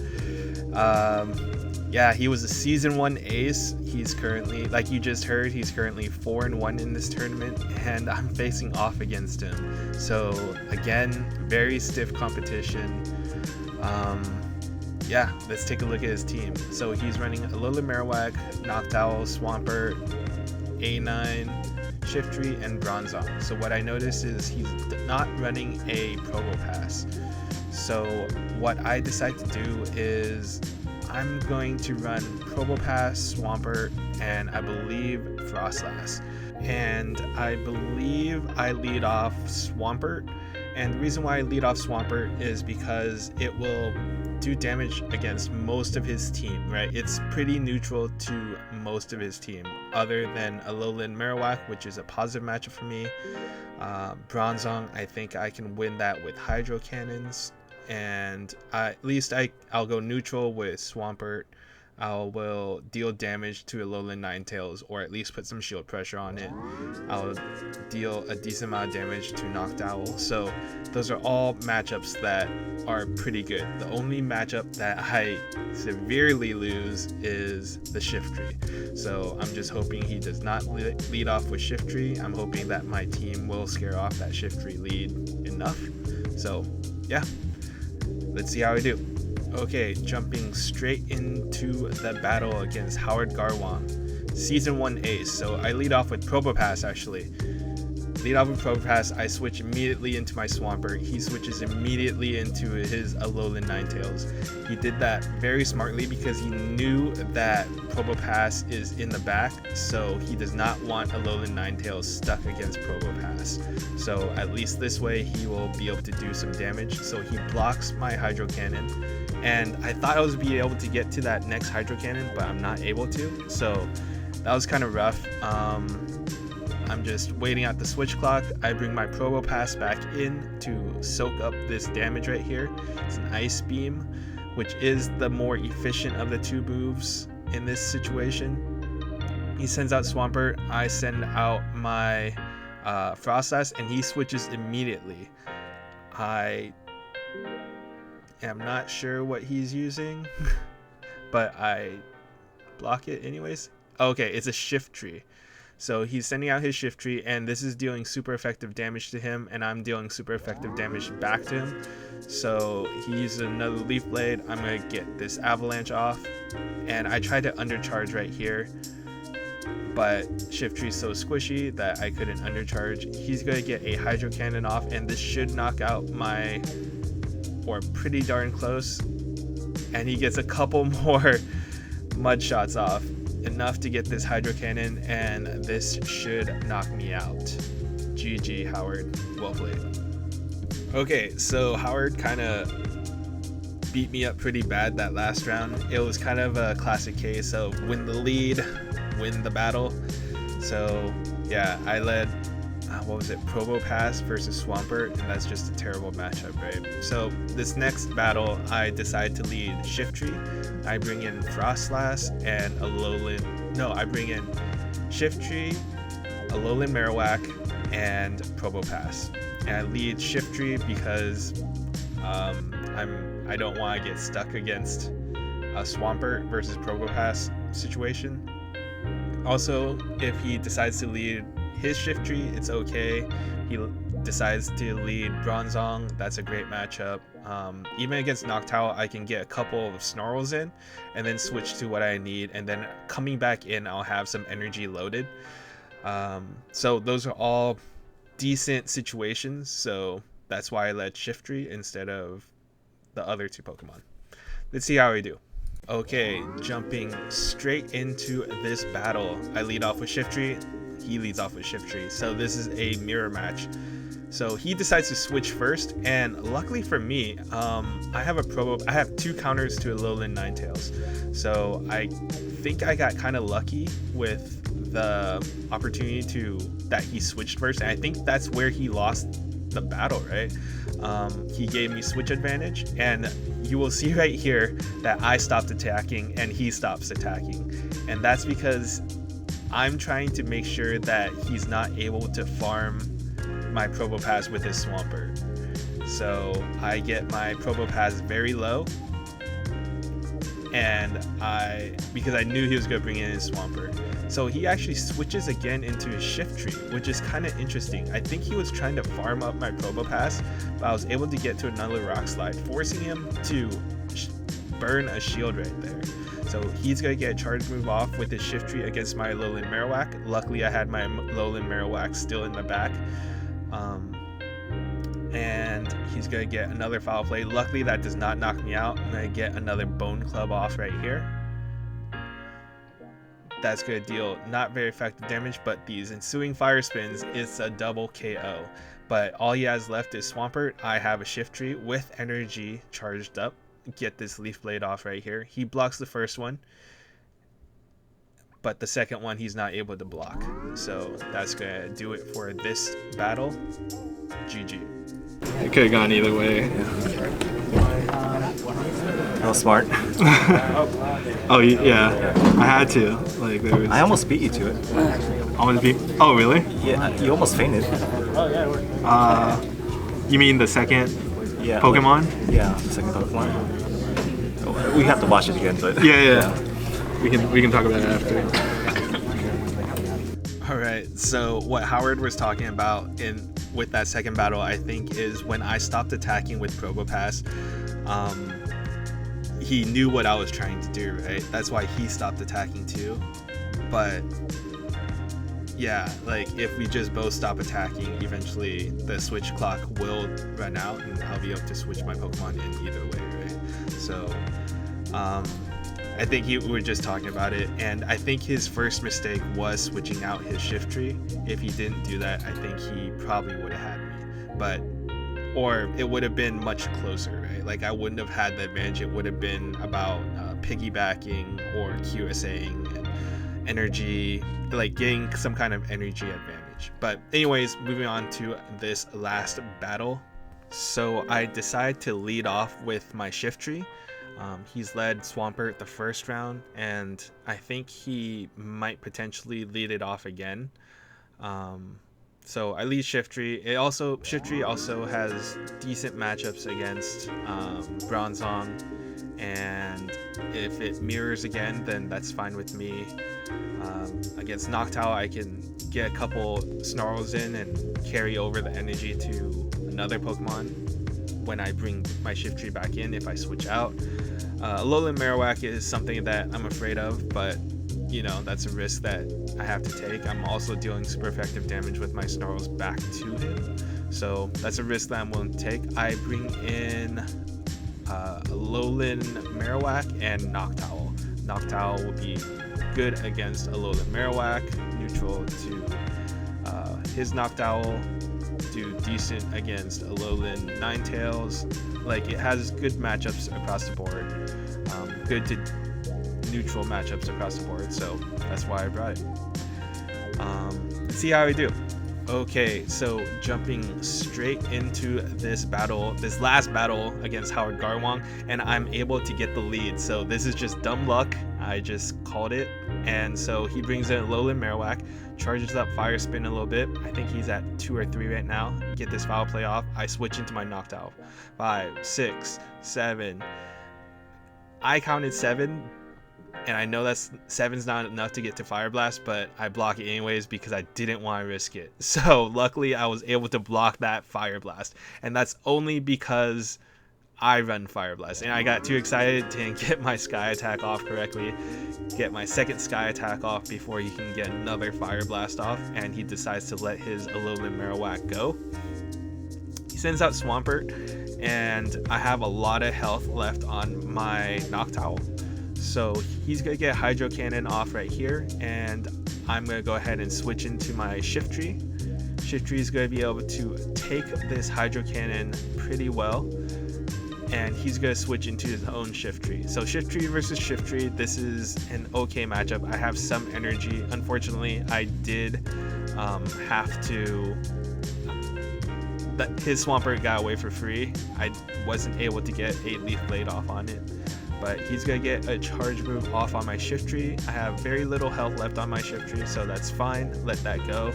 Yeah, he was a Season 1 ace. He's currently, like you just heard, he's currently 4-1 in this tournament, and I'm facing off against him. So again, very stiff competition. Yeah, let's take a look at his team. So he's running Alola Marowak, Noctowl, Swampert, A9, Shiftry, and Bronzong. So what I noticed is he's not running a Probopass. So what I decide to do is I'm going to run Probopass, Swampert, and I believe Frostlass. And I believe I lead off Swampert. And the reason why I lead off Swampert is because it will do damage against most of his team, right? It's pretty neutral to most of his team, other than Alolan Marowak, which is a positive matchup for me. Bronzong, I think I can win that with Hydro Cannons. And at least I'll go neutral with Swampert. I will deal damage to Alolan Ninetales, or at least put some shield pressure on it. I'll deal a decent amount of damage to Noctowl. So those are all matchups that are pretty good. The only matchup that I severely lose is the Shiftry. So I'm just hoping he does not lead off with Shiftry. I'm hoping that my team will scare off that Shiftry lead enough. So yeah, let's see how I do. Okay, jumping straight into the battle against Howard Garwong, Season 1 ace. So I lead off with Probopass actually. Lead off with Probopass, I switch immediately into my Swampert. He switches immediately into his Alolan Ninetales. He did that very smartly because he knew that Probopass is in the back, so he does not want Alolan Ninetales stuck against Probopass. So at least this way he will be able to do some damage. So he blocks my Hydro Cannon, and I thought I was be able to get to that next Hydro Cannon, but I'm not able to. So that was kind of rough. I'm just waiting out the switch clock. I bring my Probopass back in to soak up this damage right here. It's an Ice Beam, which is the more efficient of the two moves in this situation. He sends out Swampert. I send out my Frostlass, and he switches immediately. I am not sure what he's using, but I block it anyways. Okay, it's a Shiftry. So he's sending out his Shiftry, and this is dealing super effective damage to him, and I'm dealing super effective damage back to him. So he uses another Leaf Blade. I'm going to get this Avalanche off, and I tried to undercharge right here, but Shiftry's so squishy that I couldn't undercharge. He's going to get a Hydro Cannon off, and this should knock out my, or pretty darn close, and he gets a couple more Mud Shots off. Enough to get this Hydro Cannon, and this should knock me out. GG, Howard. Well played. Okay, so Howard kind of beat me up pretty bad that last round. It was kind of a classic case of win the lead, win the battle. So yeah, I led, Probopass versus Swampert, and that's just a terrible matchup, right? So this next battle, I decide to lead Shiftry. I bring in Frostlass and I bring in Shiftry, Alolan Marowak, and Probopass. And I lead Shiftry because I don't want to get stuck against a Swampert versus Probopass situation. Also, if he decides to lead his Shiftry, it's okay. He decides to lead Bronzong, that's a great matchup. Even against Noctowl, I can get a couple of Snarls in and then switch to what I need, and then coming back in, I'll have some energy loaded. So those are all decent situations, so that's why I led Shiftry instead of the other two Pokemon. Let's see how I do. Okay, jumping straight into this battle. I lead off with Shiftry. He leads off with Shiftry. So this is a mirror match. So he decides to switch first, and luckily for me, I have 2 counters to Alolan Ninetales. So I think I got kind of lucky with the opportunity that he switched first, and I think that's where he lost the battle, right? He gave me switch advantage, and you will see right here that I stopped attacking and he stops attacking, and that's because I'm trying to make sure that he's not able to farm my Probopass with his Swampert. So I get my Probopass very low, and because I knew he was going to bring in his Swampert. So he actually switches again into his Shiftry, which is kind of interesting. I think he was trying to farm up my Probopass, but I was able to get to another Rock Slide, forcing him to burn a shield right there. So he's going to get a charge move off with his Shiftry against my Alolan Marowak. Luckily, I had my Alolan Marowak still in the back. And he's going to get another Foul Play. Luckily, that does not knock me out. I'm going to get another Bone Club off right here. That's going to deal not very effective damage, but these ensuing Fire Spins, it's a double KO. But all he has left is Swampert. I have a Shiftry with energy charged up. Get this Leaf Blade off right here. He blocks the first one, but the second one he's not able to block. So that's going to do it for this battle. GG. It could have gone either way. That was smart. Oh yeah, I had to. Like there was. I almost beat you to it. Almost beat. Oh really? Yeah, you almost fainted. You mean the second Yeah. Pokemon? Yeah, the second Pokemon. Oh, we have to watch it again, but Yeah. We can talk about it after. All right. So what Howard was talking about with that second battle, I think, is when I stopped attacking with Probopass. He knew what I was trying to do, right? That's why he stopped attacking too. But yeah, like if we just both stop attacking, eventually the switch clock will run out and I'll be able to switch my Pokemon in either way, right? So I think we were just talking about it, and I think his first mistake was switching out his Shiftry. If he didn't do that, I think he probably would have had me, or it would have been much closer, right? Like I wouldn't have had the advantage. It would have been about piggybacking or QSAing and energy, like getting some kind of energy advantage. But anyways, moving on to this last battle. So I decide to lead off with my Shiftry. He's led Swampert the first round, and I think he might potentially lead it off again. So I lead Shiftry. Shiftry also has decent matchups against Bronzong, and if it mirrors again, then that's fine with me. Against Noctowl, I can get a couple Snarls in and carry over the energy to another Pokemon when I bring my Shiftry back in if I switch out. Alolan Marowak is something that I'm afraid of, but you know, that's a risk that I have to take. I'm also dealing super effective damage with my Snarls back to him, so that's a risk that I'm willing to take. I bring in Alolan Marowak and Noctowl. Noctowl will be good against Alolan Marowak, neutral to his Noctowl, do decent against Alolan Ninetales. Like, it has good matchups across the board, good to neutral matchups across the board, so that's why I brought it. Let's see how I do. Okay, so jumping straight into this battle, this last battle against Howard Garwong, and I'm able to get the lead. So this is just dumb luck. I just called it. And so he brings in Alolan Marowak, charges up Fire Spin a little bit. I think he's at 2 or 3 right now. Get this Foul Play off. I switch into my Noctowl. 5, 6, 7. I counted 7. And I know that's 7's not enough to get to Fire Blast, but I block it anyways because I didn't want to risk it. So luckily I was able to block that Fire Blast, and that's only because I run Fire Blast. And I got too excited to get my Sky Attack off correctly, get my second Sky Attack off before he can get another Fire Blast off, and he decides to let his Alolan Marowak go. He sends out Swampert, and I have a lot of health left on my Noctowl. So he's going to get Hydro Cannon off right here, and I'm going to go ahead and switch into my Shiftry. Shiftry is going to be able to take this Hydro Cannon pretty well, and he's going to switch into his own Shiftry. So Shiftry versus Shiftry, this is an okay matchup. I have some energy. Unfortunately, I did have to... His Swampert got away for free. I wasn't able to get a Leaf Blade off on it, but he's gonna get a charge move off on my Shiftry. I have very little health left on my Shiftry, so that's fine. Let that go.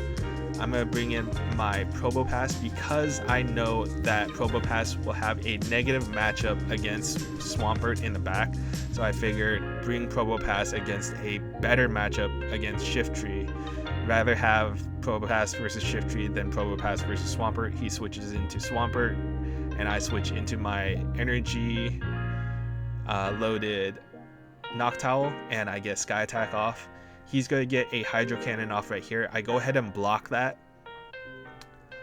I'm gonna bring in my Probopass because I know that Probopass will have a negative matchup against Swampert in the back. So I figured bring Probopass against a better matchup against Shiftry. Rather have Probopass versus Shiftry than Probopass versus Swampert. He switches into Swampert, and I switch into my energy loaded Noctowl, and I get Sky Attack off. He's going to get a Hydro Cannon off right here. I go ahead and block that,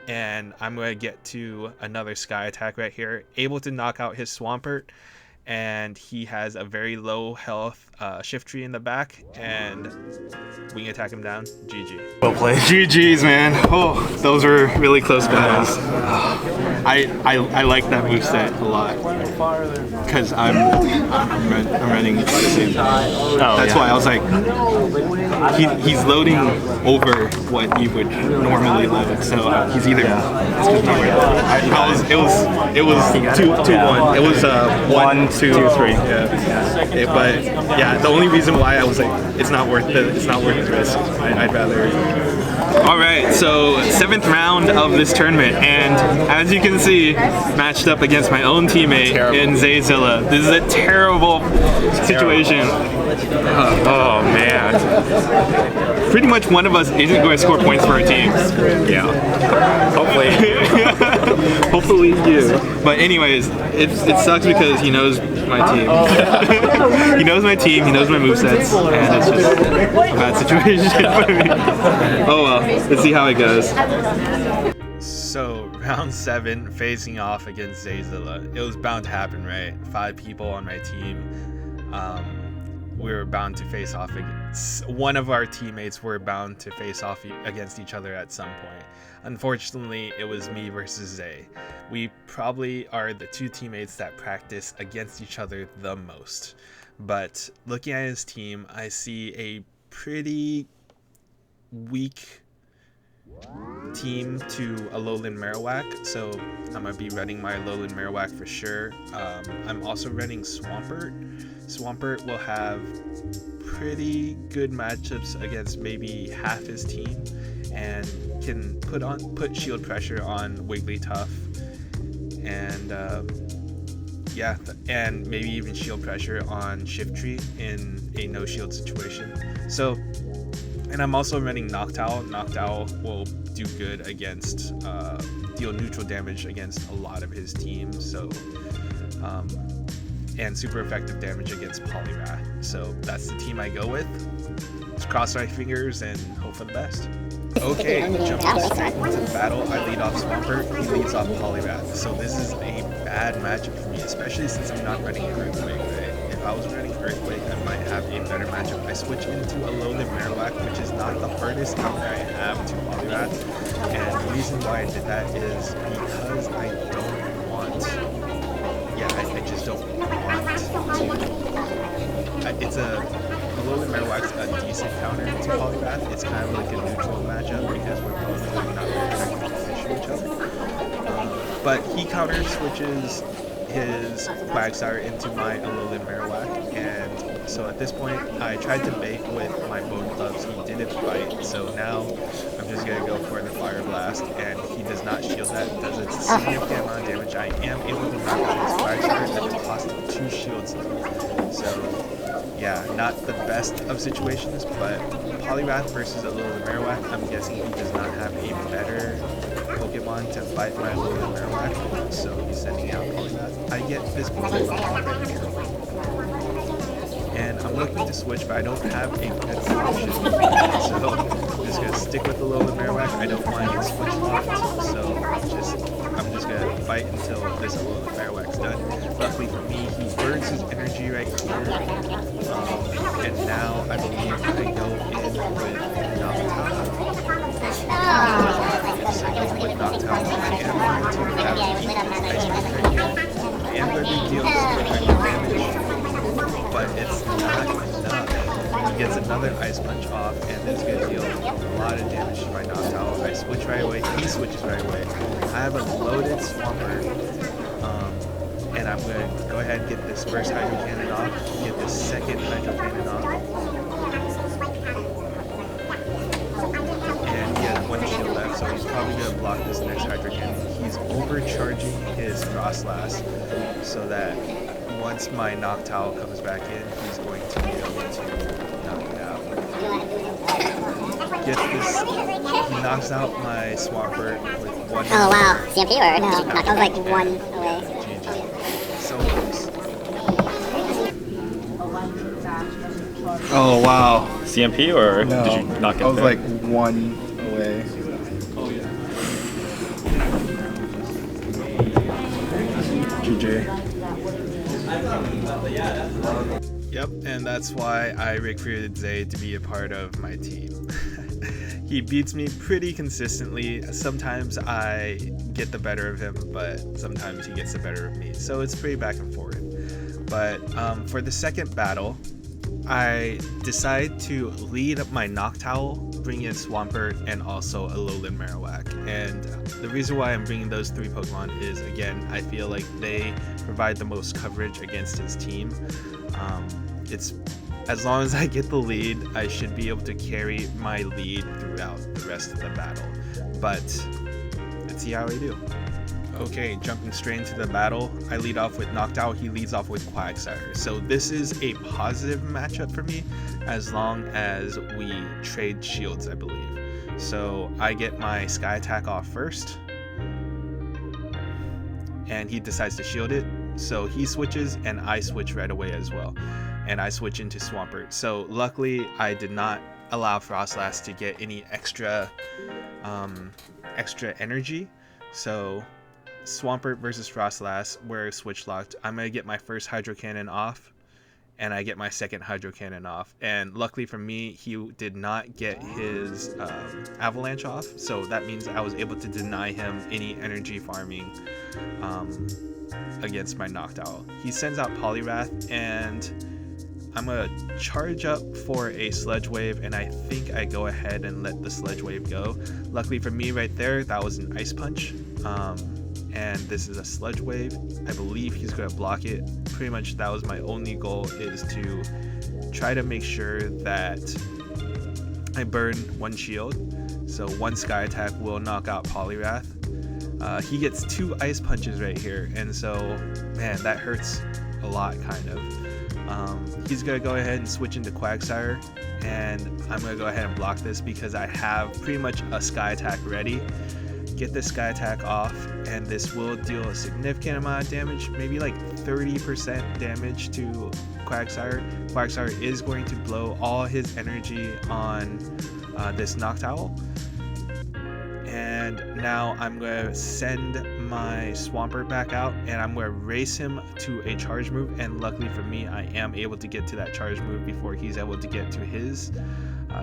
and I'm going to get to another Sky Attack right here, able to knock out his Swampert, and he has a very low health Shiftry in the back, and we can attack him down. GG. Well played. GG's, man. Oh, those were really close battles. I like that moveset a lot because I'm running the same. That's why I was like, he's loading over what you would normally load, so he's either. It was 2-1. It was 1, 2, 3. Yeah. But yeah, the only reason why I was like, it's not worth the risk. I'd rather. All right, so 7th round of this tournament, and as you can see, matched up against my own teammate in Zayzilla. This is a terrible situation. Oh man. Pretty much one of us isn't going to score points for our teams. Yeah. Hopefully. Hopefully you. But anyways, it sucks because he knows my team. He knows my team, he knows my movesets, and it's just a bad situation for me. Oh well, let's see how it goes. So, round 7, facing off against Zayzilla. It was bound to happen, right? 5 people on my team. We were bound to face off against... One of our teammates were bound to face off against each other at some point. Unfortunately, it was me versus Zay. We probably are the 2 teammates that practice against each other the most. But looking at his team, I see a pretty weak team to Alolan Marowak, so I'm gonna be running my Alolan Marowak for sure. I'm also running Swampert. Swampert will have pretty good matchups against maybe half his team, and can put shield pressure on Wigglytuff, and and maybe even shield pressure on Shiftry in a no shield situation. So. And I'm also running Noctowl. Noctowl will do good against, deal neutral damage against a lot of his team, so, and super effective damage against Poliwrath. So that's the team I go with. Just cross my fingers and hope for the best. Okay, jumping straight into the battle, I lead off Swampert, he leads off Poliwrath. So this is a bad matchup for me, especially since I'm not running Earthquake, right? If I was running Earthquake, I might have a better matchup. I switch into Alolan Marowak, which is not the hardest counter I have to Poliwrath. And the reason why I did that is because I don't want... I just don't want to... It's Alolan Marowak's a decent counter to Poliwrath. It's kind of like a neutral matchup because we're both like not really trying to fish each other. But he counter switches his Quagsire into my Alolan Marowak, and so at this point I tried to bait with my Bone Clubs. He didn't bite, so now I'm just gonna go for the Fire Blast, and he does not shield that. Does a significant amount of damage. I am able to knock out his Quagsire at the cost of 2 shields though. So yeah, not the best of situations, but Poliwrath versus Alolan Marowak, I'm guessing he does not have a better Pokemon to fight my Alolan Marowak, so he's sending out Poliwrath. I get this Pokemon right here. And I'm looking to switch, but I don't have a good solution. So I'm just going to stick with the Alolan Marowak. I don't want to get switch locked, so I'm just going to fight until this Alolan Marowak's done. Luckily for me, he burns his energy right here. And now I believe I go in with Noctowl. off with Noctowl. I am going to have Ice Punch right here. I am going to deal damage, but it's not enough. He gets another Ice Punch off, and it's going to deal a lot of damage to my Noctowl. I switch right away, he switches right away. I have a loaded Swampert, and I'm going to go ahead and get this first Hydro Cannon off, get this second Hydro Cannon off. And he has one shield left, so he's probably going to block this next Hydro Cannon. He's overcharging his Frostlass so that once my Noctowl comes back in, he's going to be able to knock it out. Gets this, he knocks out my Swampert with one. Oh wow, CMP or no? That was like one away. GG. So close. Oh wow. CMP or No, did you not get I was there? like 1 away. GG. Yep, and that's why I recruited Zay to be a part of my team. He beats me pretty consistently. Sometimes I get the better of him, but sometimes he gets the better of me. So it's pretty back and forth. But for the second battle, I decide to lead up my Noctowl, bring in Swampert, and also Alolan Marowak. And the reason why I'm bringing those 3 Pokemon is, again, I feel like they provide the most coverage against his team. It's as long as I get the lead, I should be able to carry my lead throughout the rest of the battle. But let's see how I do. Okay, jumping straight into the battle, I lead off with Noctowl, he leads off with Quagsire. So this is a positive matchup for me as long as we trade shields, I believe. So I get my Sky Attack off first, and he decides to shield it. So he switches and I switch right away as well. And I switch into Swampert. So luckily I did not allow Frostlass to get any extra energy. So Swampert versus Frostlass, we're switch locked. I'm gonna get my first Hydro Cannon off, and I get my second Hydro Cannon off. And luckily for me, he did not get his Avalanche off, so that means I was able to deny him any energy farming against my Noctowl. He sends out Poliwrath, and I'm gonna charge up for a Sludge Wave, and I think I go ahead and let the Sludge Wave go. Luckily for me right there, that was an Ice Punch. And this is a Sludge Wave. I believe he's gonna block it. Pretty much that was my only goal, is to try to make sure that I burn one shield. So one Sky Attack will knock out Poliwrath. He gets 2 Ice Punches right here, and so, man, that hurts a lot, kind of. He's gonna go ahead and switch into Quagsire, and I'm gonna go ahead and block this because I have pretty much a Sky Attack ready. Get this Sky Attack off, and this will deal a significant amount of damage, maybe like 30% damage to Quagsire. Quagsire is going to blow all his energy on this Noctowl. And now I'm going to send my Swampert back out, and I'm going to race him to a charge move, and luckily for me, I am able to get to that charge move before he's able to get to his.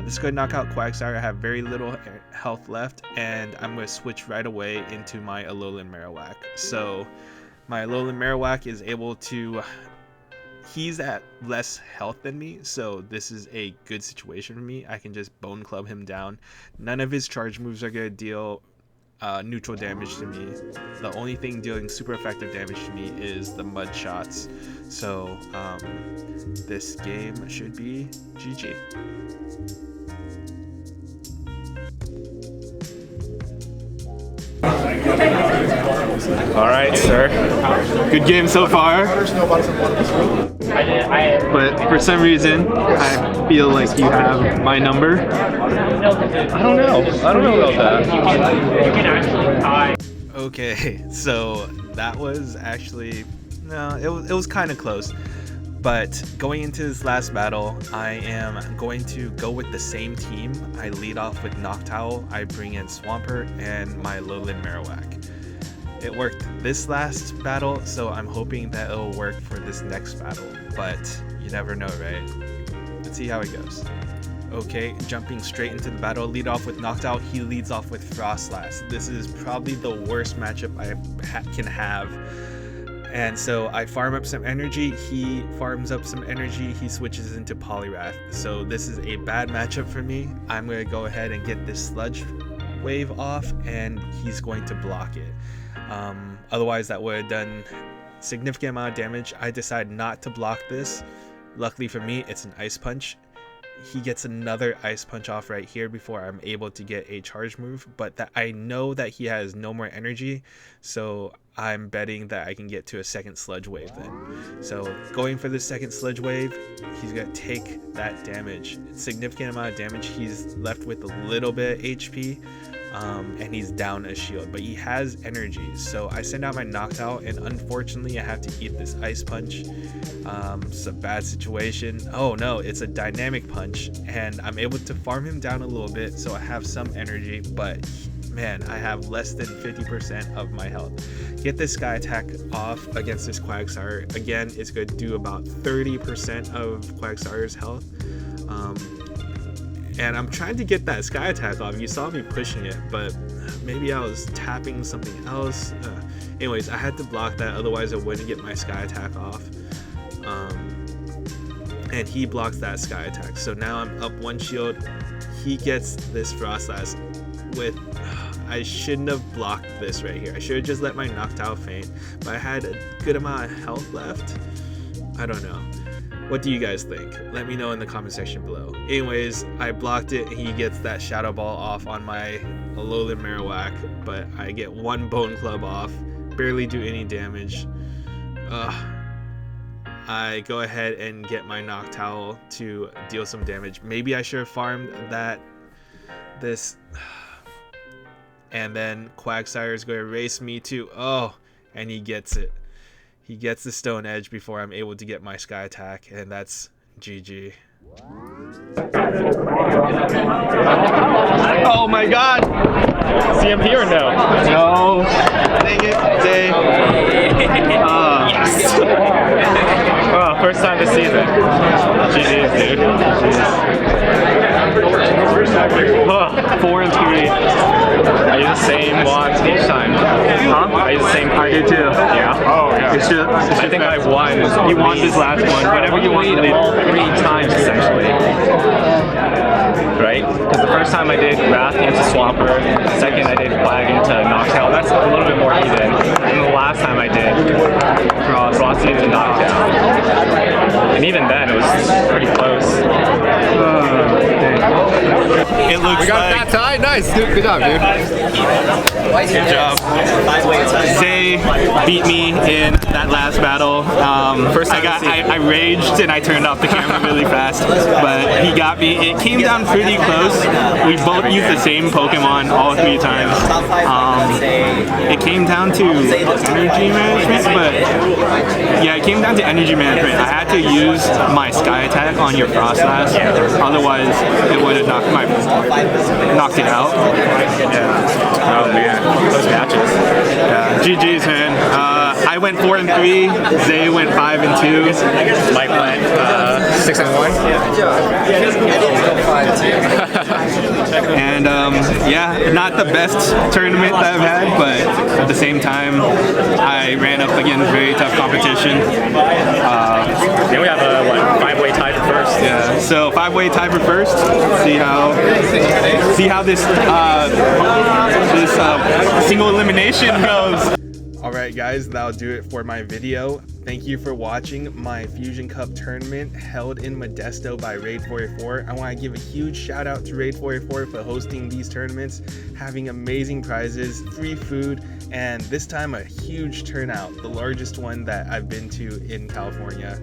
This is going to knock out Quagsire. I have very little health left, and I'm going to switch right away into my Alolan Marowak. So my Alolan Marowak is able to... He's at less health than me, so this is a good situation for me. I can just Bone Club him down. None of his charge moves are going to deal neutral damage to me. The only thing dealing super effective damage to me is the Mud Shots. So this game should be GG. Alright, sir. Good game so far. But for some reason, I feel like you have my number. I don't know about that. Okay, so that was actually... No, it was kind of close. But going into this last battle, I am going to go with the same team. I lead off with Noctowl, I bring in Swampert, and my Alolan Marowak. It worked this last battle, so I'm hoping that it'll work for this next battle, but you never know, right? Let's see how it goes. Okay, jumping straight into the battle, lead off with Knocked Out. He leads off with Frostlass. This is probably the worst matchup I can have. And so I farm up some energy, he farms up some energy, he switches into Poliwrath. So this is a bad matchup for me. I'm going to go ahead and get this Sludge Wave off, and he's going to block it. Otherwise that would have done significant amount of damage. I decide not to block this. Luckily for me, it's an Ice Punch. He gets another Ice Punch off right here before I'm able to get a charge move, but that I know that he has no more energy, so I'm betting that I can get to a second Sludge Wave then. So going for the second Sludge Wave, he's gonna take that damage, significant amount of damage. He's left with a little bit HP, and he's down a shield, but he has energy. So I send out my Knocked Out, and unfortunately I have to eat this Ice Punch. It's a bad situation. Oh no, it's a Dynamic Punch, and I'm able to farm him down a little bit, so I have some energy, but man, I have less than 50% of my health. Get this Sky Attack off against this Quagsire. Again, it's going to do about 30% of Quagsire's health. And I'm trying to get that Sky Attack off. You saw me pushing it, but maybe I was tapping something else. Anyways, I had to block that, otherwise I wouldn't get my Sky Attack off. And he blocks that Sky Attack. So now I'm up one shield. He gets this Frostlass with... I shouldn't have blocked this right here. I should have just let my Knocked Out faint, but I had a good amount of health left. I don't know. What do you guys think? Let me know in the comment section below. Anyways, I blocked it, and he gets that Shadow Ball off on my Alolan Marowak, but I get one Bone Club off, barely do any damage. I go ahead and get my Noctowl to deal some damage. Maybe I should have farmed this, and then Quagsire is going to race me to, and he gets it. He gets the Stone Edge before I'm able to get my Sky Attack, and that's GG. Oh my god! CMP or no? No. Dang it, Day. Yes. Oh, first time this season. GG's, dude. Oh, 4 and 3. I use the same wand each time. Huh? I use the same card. I do too. Yeah. Oh, yeah. I think I won. You won this last one. Whenever you won it 3 times, essentially. Right? Because the first time I did Wrath into Swampert, second I did Flag into Noctowl. That's a little bit more even. And the last time I did Frost into Noctowl. And even then, it was pretty close. It looks we got like... that tie? Nice, dude. Good job, dude. Good job. Zay beat me in that last battle. First I raged and I turned off the camera really fast, but he got me. It came down pretty close. We both used the same Pokemon all 3 times. It came down to energy management, but yeah, it came down to energy management. I had to use my Sky Attack on your Frostlass, otherwise it would have knocked it out. Yeah. Oh man, those matches. Yeah, GG's, man. I went 4 and 3. Zay went 5 and 2. Mike went 6 and 1. And yeah, not the best tournament that I've had, but at the same time, I ran up against very tough competition. Then we have a 5-way tie for first. Yeah, so 5-way tie for first. See how this single elimination goes. Alright guys, that'll do it for my video. Thank you for watching my Fusion Cup tournament held in Modesto by Raid44. I want to give a huge shout out to Raid44 for hosting these tournaments, having amazing prizes, free food, and this time a huge turnout, the largest one that I've been to in California.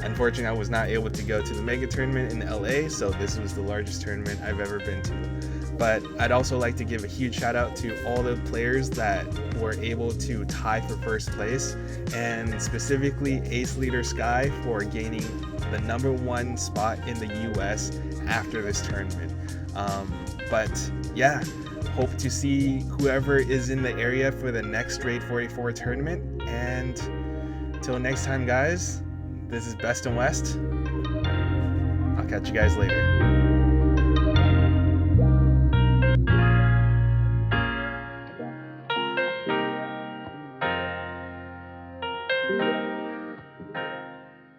Unfortunately, I was not able to go to the mega tournament in LA, so this was the largest tournament I've ever been to. But I'd also like to give a huge shout out to all the players that were able to tie for first place, and specifically Ace Leader Sky for gaining the #1 spot in the US after this tournament. But yeah, hope to see whoever is in the area for the next Raid44 tournament, and till next time guys, this is Best and West. I'll catch you guys later.